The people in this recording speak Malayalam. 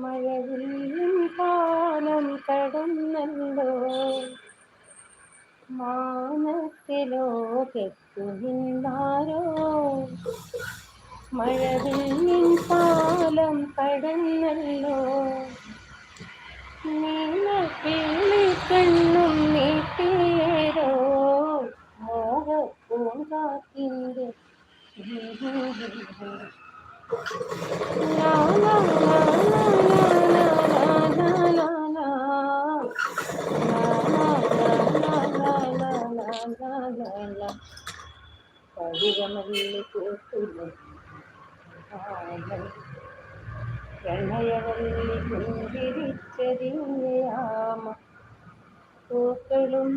മഴവില്ലിൻ കാലം കടന്നല്ലോ, മാനത്തിലോ കെട്ടു നിന്നാരോ. മഴവില്ലിൻ കാലം കടന്നല്ലോ, നീലക്കിളിക്കണ്ണും നീട്ടിയേരോ മോഹപ്പൂങ്കാറ്റിൻ്റെ ലാ ലാ ലാ ലാ ലാ ലാ ലാ ലാ ലാ. കവികമല്ലിപ്പൂത്തുലഞ്ഞ പ്രണയവല്ലി പുഞ്ചിരിച്ചതിൻ്റെ യാമ പൂക്കളും